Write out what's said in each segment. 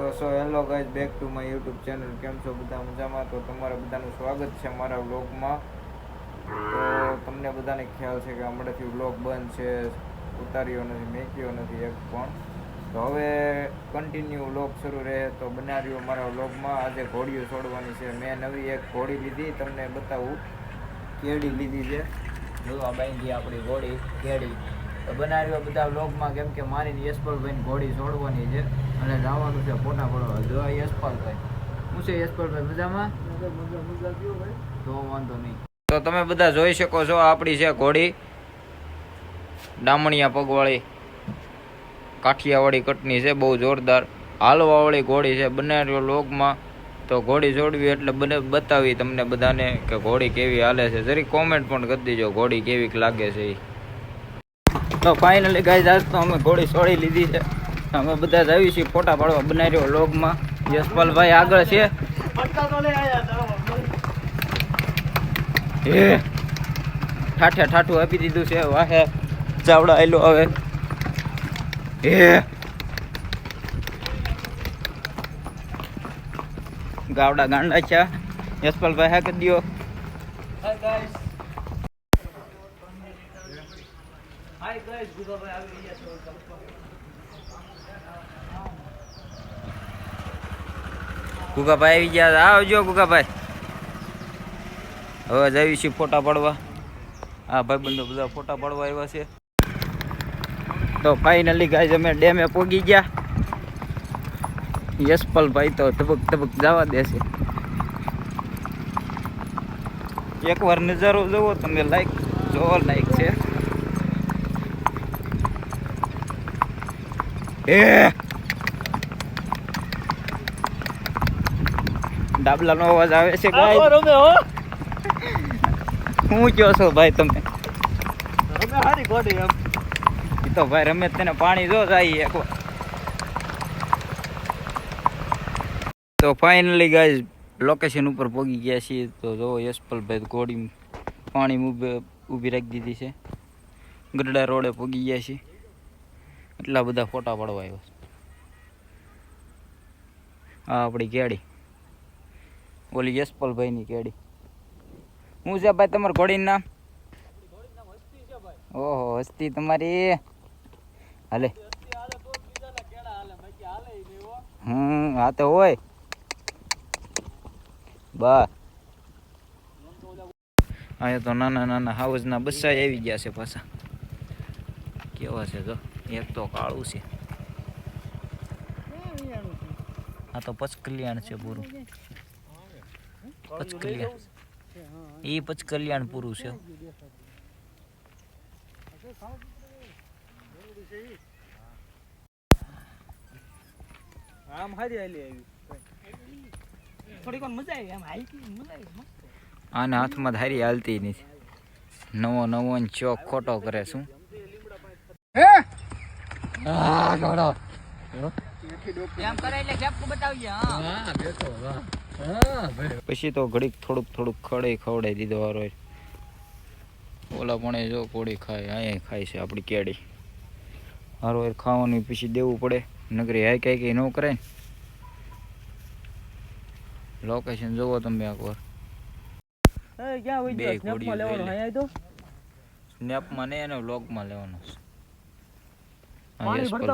તો hello guys, back to my YouTube channel. કેમ છો બધા મજામાં? તો તમારા બધાનું સ્વાગત છે મારા વ્લોગમાં. તો તમને બધાને ખ્યાલ છે કે હમણાંથી વ્લોગ બંધ છે, ઉતાર્યો નથી, મેક્યો નથી એક પણ. તો હવે કન્ટિન્યુ વ્લોગ શરૂ રહે તો બનાવ્યો મારા વ્લોગમાં. આજે ઘોડીઓ છોડવાની છે. મેં નવી એક ઘોડી લીધી, તમને બતાવું. કેડી લીધી છે, જોવા બાંધી આપણી ઘોડી કેડી. તો બનાવ્યો બધા વ્લોગમાં, કેમ કે મારી યશપાલભાઈની ઘોડી છોડવાની છે અને જવાનું છે ફોટા પડવા. જો યશપાલભાઈ, શું છે યશપાલભાઈ, મજામાં? તો વાંધો નહીં. તો તમે બધા જોઈ શકો છો, આપણી છે ઘોડી ડામણિયા પગવાળી કાઠિયાવાડી કટની છે, બહુ જોરદાર હાલવાવાળી ઘોડી છે. બનાવ્યો વ્લોગમાં. તો ઘોડી જોડવી એટલે બતાવી તમને બધાને કે ઘોડી કેવી હાલે છે. જરી કોમેન્ટ પણ કરી દીજો ઘોડી કેવી લાગે છે એ. તો ફાઇનલી ગાઈઝ, આજ તો અમે ઘોડી છોડી લીધી છે. અમે બધા જ આવી છીએ ફોટા પાડવા. બનાવ્યો વ્લોગમાં. યશપાલભાઈ આગળ છે. ઠાઠે ઠાઠું આપી દીધું છે. વાહે ચાવડા આયલો હવે. ગાવડા ગાંડા છે. યશપાલભાઈ હા કરી દો. હાય ગાઈસ, ગુગાભાઈ આવી ગયા છે. ગુગાભાઈ આવી ગયા, આવજો ગુગાભાઈ. હવે જઈએ છીએ ફોટા પાડવા. આ ભાઈબંધો બધા ફોટા પાડવા આવ્યા છે. તો ફાઇનલી ગાઈઝ, અમે ડેમે પહોંચી ગયા. યશપાલભાઈ તો ધબક ધબક જવા દેશે. એકવાર નજારો જોવો તમે, લાઈક જોવો, લાઈક છે. ડાબલાનો અવાજ આવે છે. હું કયો છો ભાઈ તમે? હારી ગોડી એમ. એ તો ભાઈ રમે તેને પાણી જો જાય એકવાર. તો ફાઇનલી ગાઈઝ, લોકેશન ઉપર પહોંચી ગયા છીએ. તો જો યશપાલભાઈ ઘોડી પાણી ઊભી રાખી દીધી છે. ગરડા રોડે પહોંચી ગયા છીએ. એટલા બધા ફોટા પાડવા આવ્યા છે. આ આપણી કેડી, ઓલી યશપાલભાઈની કેડી. શું છે ભાઈ તમારું ઘોડીનું નામ? ઓહો, હસ્તી તમારી હાલે. હા તો હોય બસ. અહીંયા તો નાના નાના હાઉસના બસ્સા આવી ગયા છે પાછા. કેવા છે જો, એક તો કાળું છે. આ તો પચકલ્યાણ છે પૂરું. પચકલ્યાણ એ પચકલ્યાણ પૂરું છે. આમ હારી હાલી આવી થોડીક મજા આવી. આમ હાલતી મજા આવી. આના હાથમાં હારી હાલતી નથી. નવો નવો ચોક ખોટો કરે શું? પછી તો ઘડીક થોડુંક થોડુંક ખવડાવી દીધો વારો. ઓલા પણ જો કોડી ખાય, અહીંયા ખાય છે આપણી કેડી. હારો ખાવાનું પછી દેવું પડે, નગરી હાઈ કઈ ન કરે ને. લોકેશન જોવો તમે એકવાર. બે ઘોડીઓ સ્નેપમાં ને એને વ્લોગમાં લેવાનો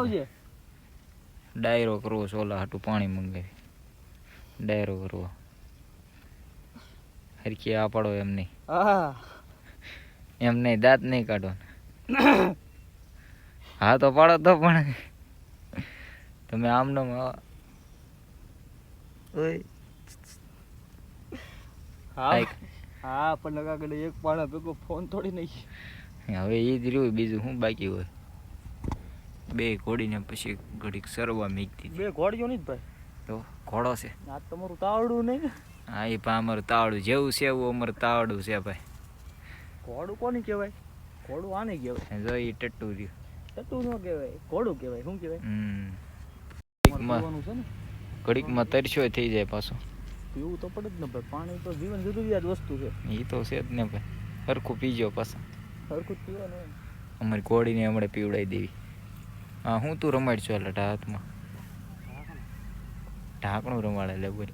છે. ડાયરો કરવો છે, ઓલા હાટું પાણી મંગાવી. ડાયરો કરવો હરખી આ પાડો એમ નહીં. એમ નહીં, દાંત નહીં કાઢો. હા તો પાડો તો, પણ તમે આમનો હા પણ લગા એક પાણા ભેગો ફોન થોડી નહીં. હવે એ જ રહ્યું, બીજું શું બાકી હોય. બે ઘોડીને પછી ઘડીક સરવા મીકતી. બે ઘોડીઓ નહીં ભાઈ, તો ઘોડો છે. આ તમારું તાવડું નહીં? હા એ પણ અમારું તાવડું જેવું છે એવું અમારું તાવડું છે ભાઈ. ઘોડું કોને કહેવાય? ઘોડું આને કહેવાય. જો એ ટટ્ટુ રહ્યું. ટટ્ટુ ન કહેવાય, ઘોડું કહેવાય. શું કહેવાય? ઘડીકમાં તરસ્યો થઈ જાય પાછો. પીવું તો પડે જ ને ભાઈ, પાણી તો જીવન જરૂરિયાત વસ્તુ છે. એ તો છે જ ને ભાઈ. હરખું પીજો પાછા. હરખું જ પીવાનું. અમારી ઘોડીને હમણાં પીવડાવી દેવી. હા હું તું રમાડ છો લટા હાથમાં. ઢાંકણું રમાડે લે બોલ.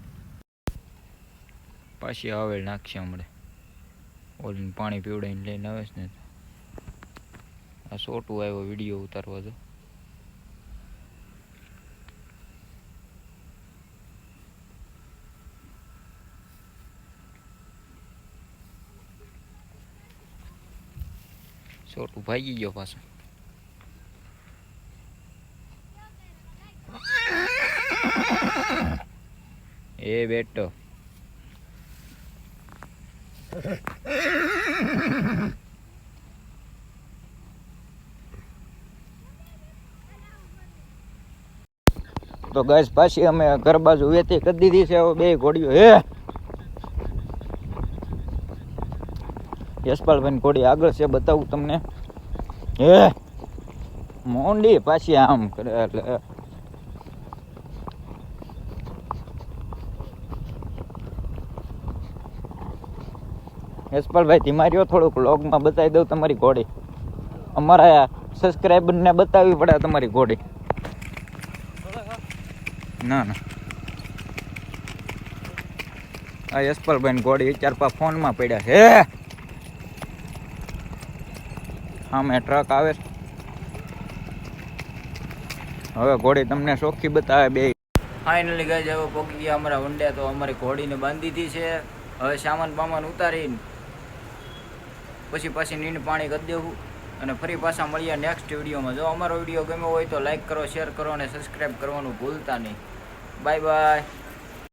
પાછી આવે નાખશે હમણાં ઓલીને પાણી પીવડાવીને લઈને આવે છે ને. આ છોટું આવ્યો વિડીયો ઉતારવા તો. છોટું ભાગી ગયો પાછો. એ બેટો તો ગાઈસ પાછી અમે ઘર બાજુ વેતી કરી દીધી છે. હવે બે ઘોડીઓ હે યશપાલભાઈ ઘોડી આગળ છે, બતાવું તમને. હે મોંડી પાછી આમ કરે એટલે યશપાલભાઈ ધીમા રહ્યો થોડુંક વ્લોગમાં બતાવી દઉં તમારી ઘોડી. અમારા સબસ્ક્રાઈબરને બતાવવી પડે તમારી ઘોડી. ના ના આ યશપાલભાઈ ઘોડી 4-5 ફોનમાં પડ્યા છે. સામે ટ્રક આવે છે. હવે ઘોડી તમને ચોખ્ખી બતાવે બે. ફાઇનલી ગાઈસ હવે પહોંચી ગયા અમારા વંડે. તો અમારી ઘોડીને બાંધી દીધી છે. હવે સામાન બામાન ઉતારીને પછી પાછી નીંદ પાણી કરી દેવું અને ફરી પાછા મળીએ નેક્સ્ટ વિડીયોમાં. જો અમારો વિડીયો ગમ્યો હોય તો લાઈક કરો, શેર કરો અને સબસ્ક્રાઈબ કરવાનું ભૂલતા નહીં. Bye bye.